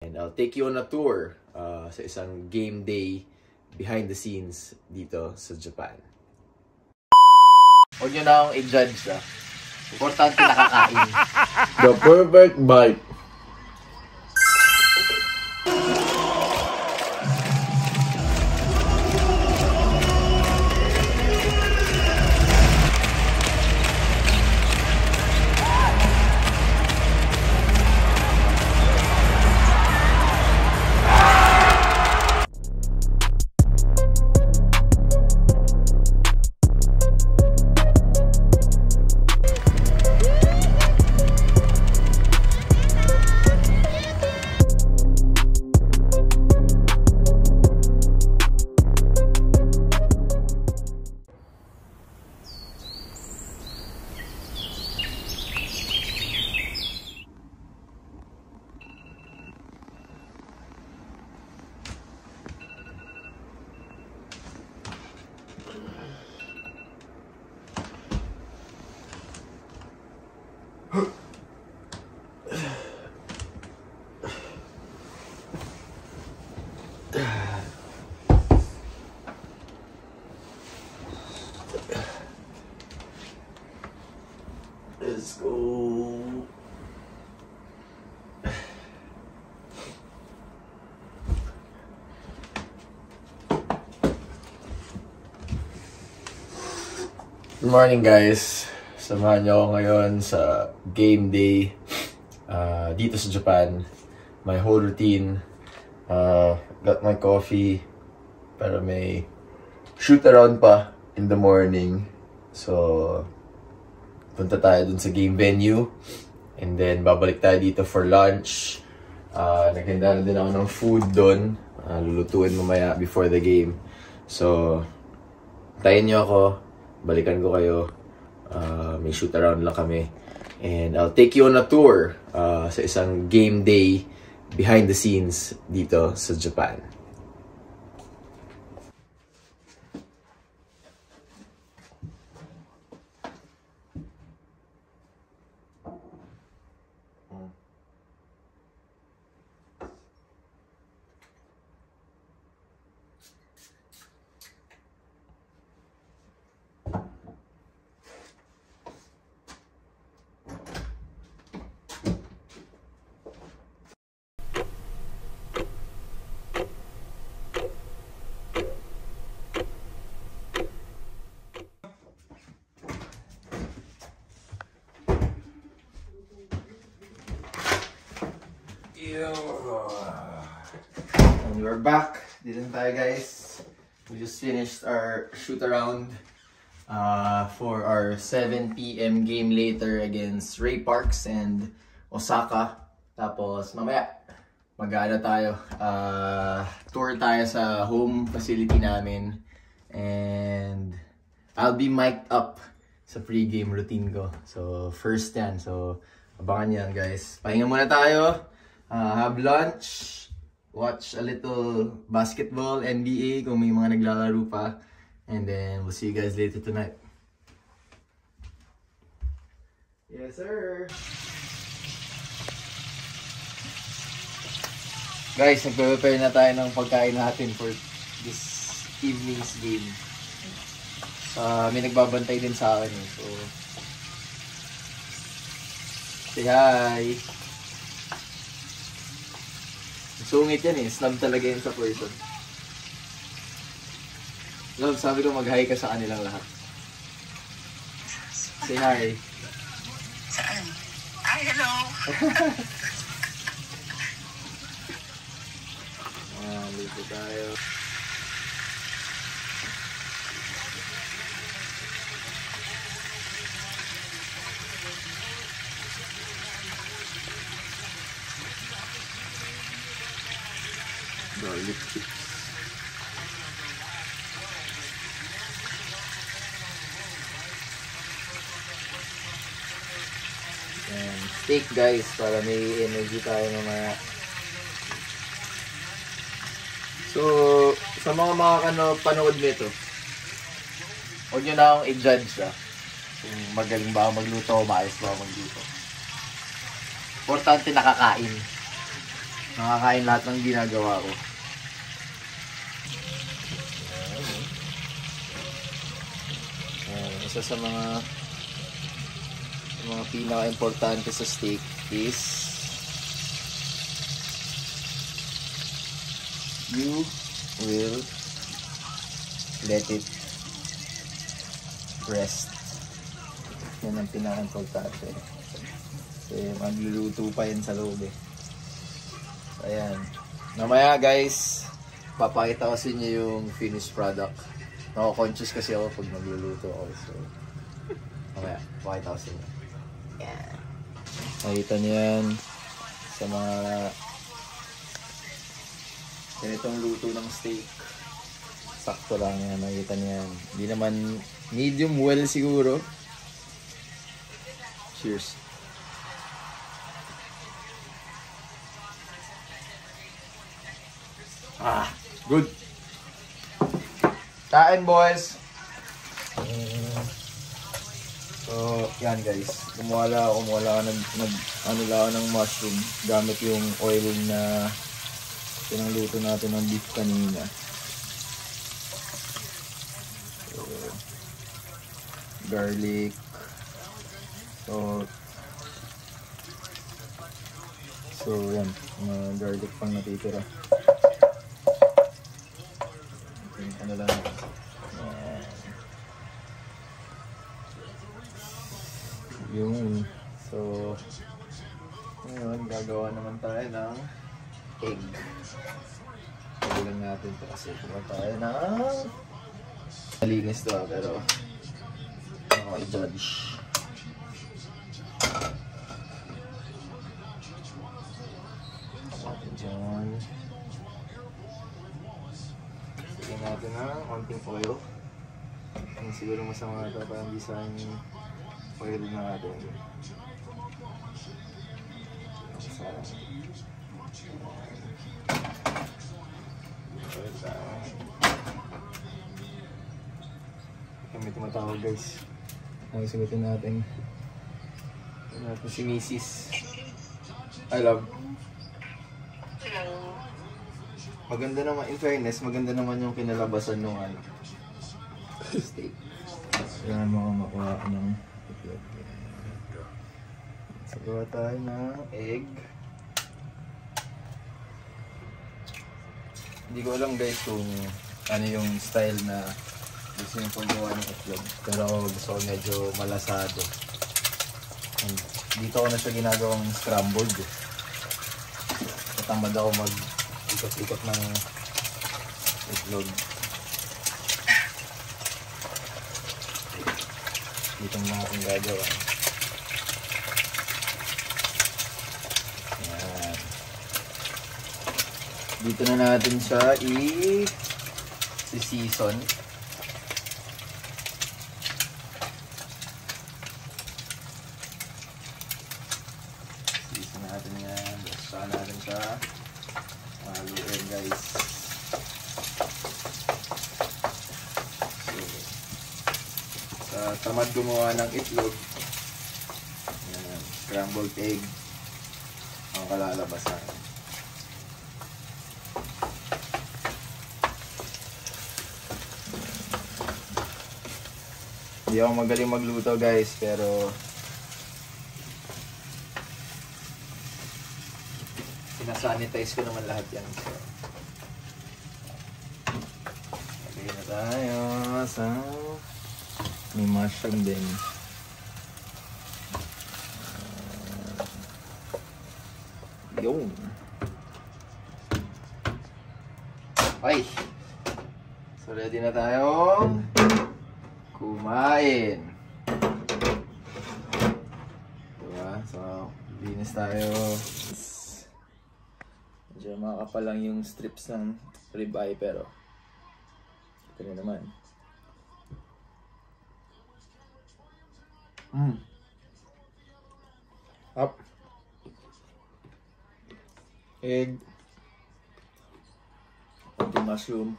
And I'll take you on a tour sa isang game day behind the scenes dito sa Japan. Huwag nyo na akong i-judge Importante nakakain. The perfect bite. Let's go. Good morning guys. Samahan niyo ako ngayon sa game day dito sa Japan. My whole routine. Got my coffee para may shoot around pa in the morning. So punta tayo dun sa game venue. And then, babalik tayo dito for lunch. Naghanda na din ako ng food dun. Lulutuin mamaya before the game. So, tayin nyo ako. Balikan ko kayo. May shoot around lang kami. And I'll take you on a tour sa isang game day behind the scenes dito sa Japan. And we're back. Dito na tayo guys. We just finished our shoot around for our 7 PM game later against Ray Parks and Osaka. Tapos mamaya mag-ano tayo, tour tayo sa home facility namin. And I'll be mic'd up sa pre-game routine ko. So first yan. So abangan yan guys. Pahinga muna tayo. Have lunch, watch a little basketball, NBA kung may mga naglalaro pa, and then we'll see you guys later tonight. Yes sir! Guys, nagpe-prepare na tayo ng pagkain natin for this evening's game. May nagbabantay din sa akin so say hi! Sungit yan snub talaga yun sa person. Love, sabi ko mag-hi ka sa kanilang lahat. Say hi. Saan? Hi, hello! Dito tayo. Garlic chips. And steak guys, para may energy tayo mamaya. So, sa mga panood nito, huwag nyo na akong i-judge kung magaling ba ako magluto o maayos ba ako magluto. Importante nakakain. Nakakain lahat ng ginagawa ko. Isa sa mga pinaka-importante sa steak is you will let it rest. Yan ang pinaka-importante. Kasi magluluto pa yan sa loob eh. Ayan. Mamaya guys, papakita ko sa inyo yung finished product. Nako-conscious kasi ako pag nagluluto ako. So, mamaya, papakita ko sa inyo. Ayan. Nakita niyo yan sa mga ganitong luto ng steak. Sakto lang yan. Nakita niyo yan. Hindi naman medium well siguro. Cheers. Good. Kain boys. So, yan guys. Kumuha ng mushroom gamit yung oil na pinangluto natin ng beef kanina. So, garlic, salt. So, yan. Garlic pang natitira. Ano lang. Yung so ngayon gagawa naman tayo ng egg. Pagbilang natin ito kasi kuha tayo ng malinis to pero ako i-judge. Diyan. Lagyan natin ng konting oil. Ang siguro masama ito para hindi sayang yung oil natin. Kami tumatawag guys. Ang sagutin natin. Si Mrs. I love. Hello. Maganda naman, in fairness, maganda naman yung kinalabasan ng ano, steak. Kaya makuha ng itlog. Sagawa tayo ng egg. Hindi ko alam guys kung ano yung style na gusto yung paggawa ng itlog. Pero gusto ko medyo malasado. And dito ko na siya ginagawang scrambled. Natamad ako mag-ikot-ikot ng itlog. Dito na akong gagawa. Ayan. Dito na natin siya i-season. Season natin yan. Basta natin siya. Haluin guys. So, tamad gumawa ng itlog. Ayan, scrambled egg ang kalalabasan. Hindi ako magaling magluto guys, pero sinasanitize ko naman lahat yan. So, lagay na tayo sa may mushroom din. Yun. Okay. So ready na tayong kumain. Diba? So, linis tayo. Medyo makakapal lang yung strips ng ribeye pero ito na naman. Up. Egg. Konting mushroom.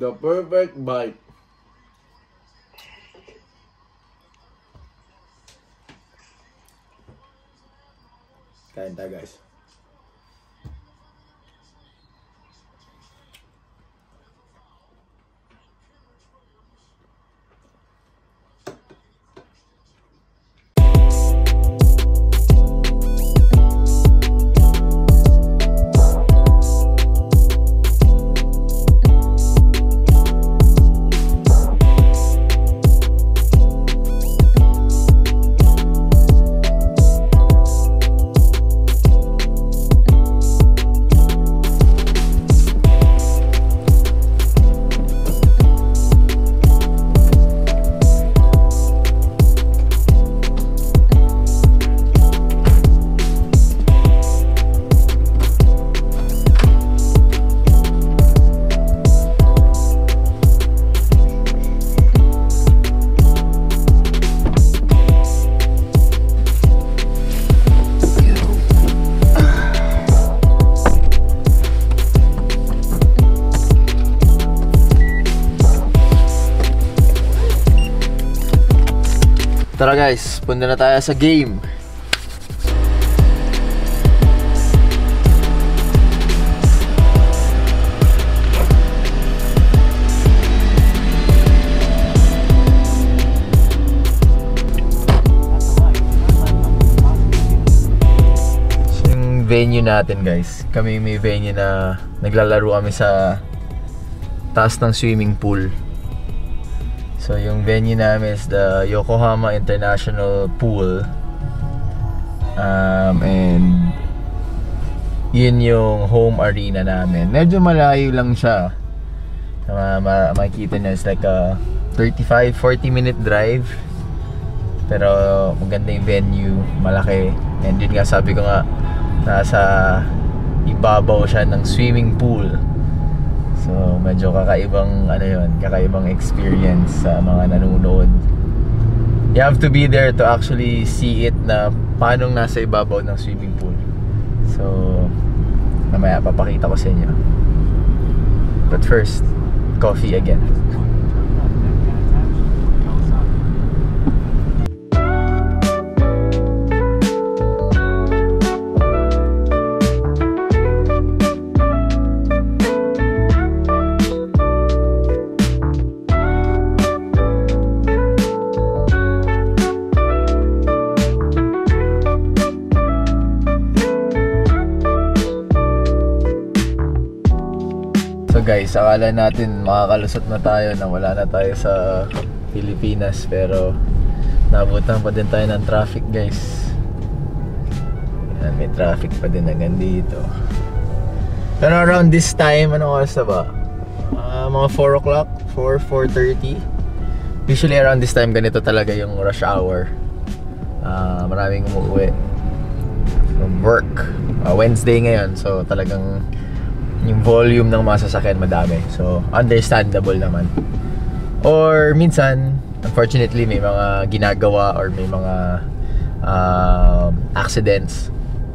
The perfect bite. Kain tayo guys. Tara guys, punta na tayo sa game. So, yung venue natin guys, kami may venue na naglalaro kami sa taas ng swimming pool. So yung venue namin is the Yokohama International Pool, and yun yung home arena namin. Medyo malayo lang siya. Makikita niya is like a 35-40 minute drive, pero maganda yung venue, malaki. And yun nga, sabi ko nga, nasa ibabaw siya ng swimming pool. So medyo kakaibang kakaibang experience sa mga nanonood. You have to be there to actually see it na paano nasa ibabaw ng swimming pool. So mamaya papakita ko sa inyo. But first, coffee again. Guys, akala natin makakalusot na tayo na wala na tayo sa Pilipinas, pero nabutan pa din tayo ng traffic guys. Yan, may traffic pa din hanggang dito. Pero around this time, anong oras na ba? Mga 4 o'clock, 4:30. Usually around this time ganito talaga yung rush hour. Maraming umuwi from work. Wednesday ngayon, so talagang yung volume ng mga sasakyan madami. So understandable naman. Or minsan, unfortunately, may mga ginagawa or may mga accidents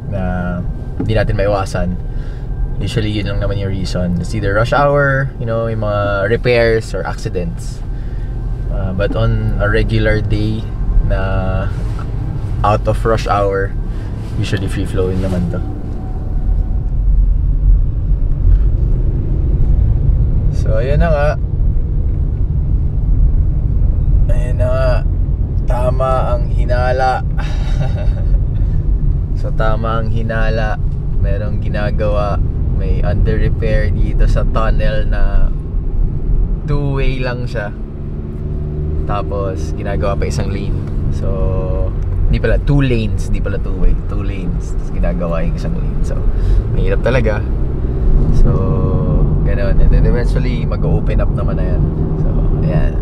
na hindi natin maiwasan. Usually yun lang naman yung reason. It's either rush hour, yung mga repairs or accidents. But on a regular day na out of rush hour, usually free flowing naman to. So ayun na nga. Ayun na nga. Tama ang hinala. So tama ang hinala. Merong ginagawa. May under repair dito sa tunnel na 2-way lang siya. Tapos ginagawa pa isang lane. So di pala 2 lanes, di pala 2-way, 2 lanes. Tapos ginagawa yung isang lane. So mahirap talaga. So ganun. And then eventually mag-open up naman na yan. So ayan.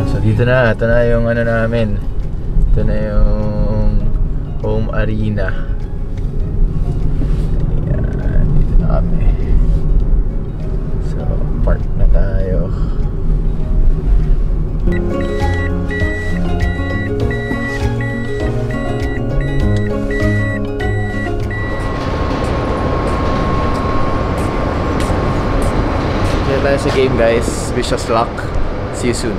So dito na, ito na yung ano namin. Ito na yung home arena. Ayan, dito na kami. So park na tayo. game, guys. Wish us luck. See you soon.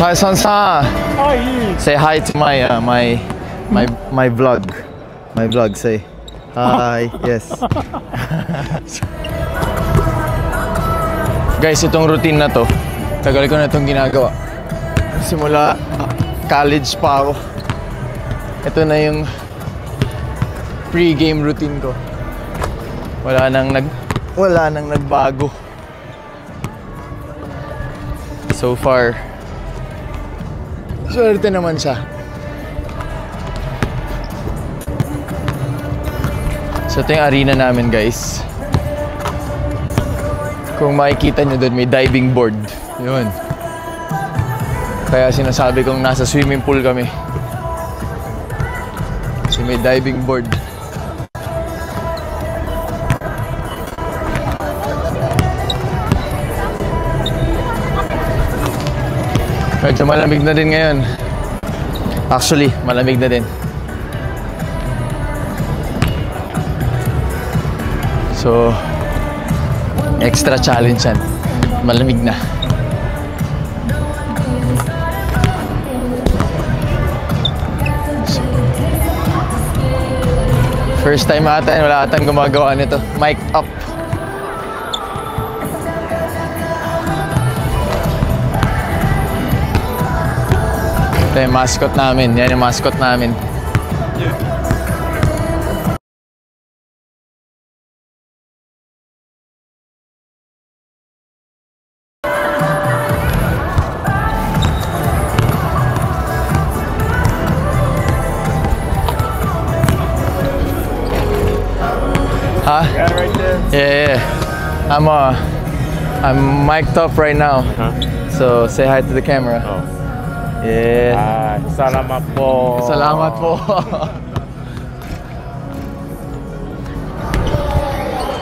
Hi, Sansa. Hi. Say hi to my vlog. My vlog. Say hi. Yes. Guys, itong routine na to, tagal ko na itong ginagawa. Simula college pa ako. Ito na yung pre-game routine ko. Wala nang nagbago. So far, swerte naman siya. So ito yung arena namin, guys. Kung makikita nyo doon, may diving board. Yun. Kaya sinasabi kong nasa swimming pool kami. Kasi may diving board. Medyo malamig na din ngayon. Actually, malamig na din. So, extra challenge yan. Malamig na. First time ata, wala atang gumagawa nito. Mic up. Ito yung mascot namin. Yan yung mascot namin. Huh? Yeah, right there. Yeah. I'm mic'd up right now. Huh? So say hi to the camera. Oh. Yeah. Salamat po. Salamat po.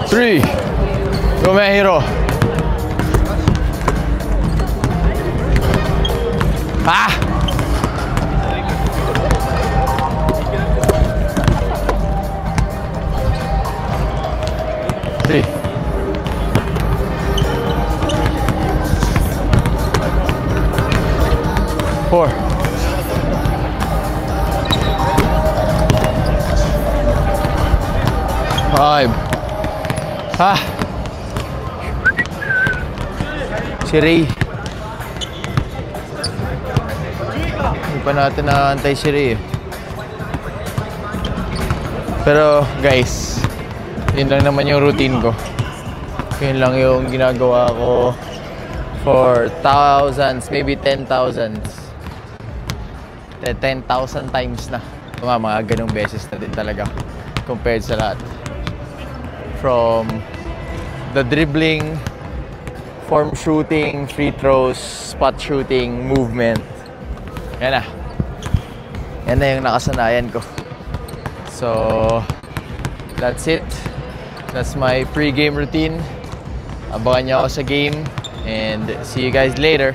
3. Go, my hero. Ah! Three. Four. Five. Ah. Si Ray. Hindi pa natin naantay si Ray. Pero guys, yun lang naman yung routine ko. Yun lang yung ginagawa ko for thousands, maybe 10,000. 10,000 times na. Mga ganong beses na din talaga compared sa lahat. From the dribbling, form shooting, free throws, spot shooting, movement. Yan na. Yan na yung nakasanayan ko. So, that's it. That's my pre-game routine. Abangan niyo ako sa game and see you guys later.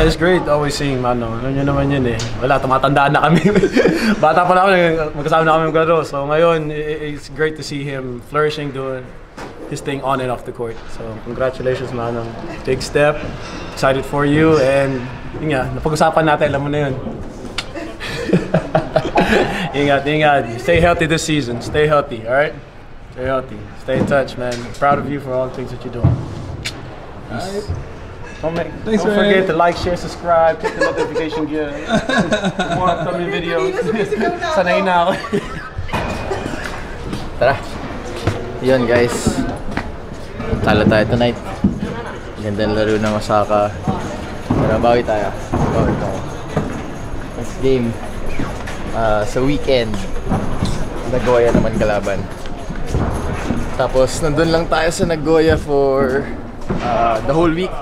it's great always seeing Mano. Ano nyo naman yun eh. Wala, tumatandaan na kami. Bata pa na kami, magkasama na kami maglaro. So ngayon, it's great to see him flourishing, doing his thing on and off the court. So congratulations, Mano. Big step. Excited for you. And yun nga, napag-usapan natin, alam mo na yun. Ingat. Stay healthy this season. Stay healthy, alright? Stay healthy. Stay in touch, man. Proud of you for all the things that you're doing. Alright. Don't forget to like, share, subscribe, click the notification bell. For more upcoming videos. Sanay na ako. Tara. Yun guys. Talo tayo tonight. Gandang laro ng Osaka. Tara, bawi tayo. Next game. Sa weekend. Nagoya naman kalaban. Tapos nandun lang tayo sa Nagoya for the whole week.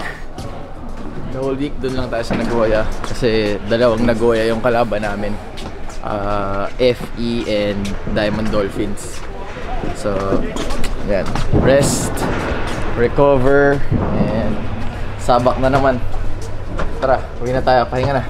The whole week dun lang tayo sa Nagoya kasi dalawang Nagoya yung kalaban namin, FE and Diamond Dolphins. So yan, rest, recover, and sabak na naman. Tara, uwi na tayo, pahinga na.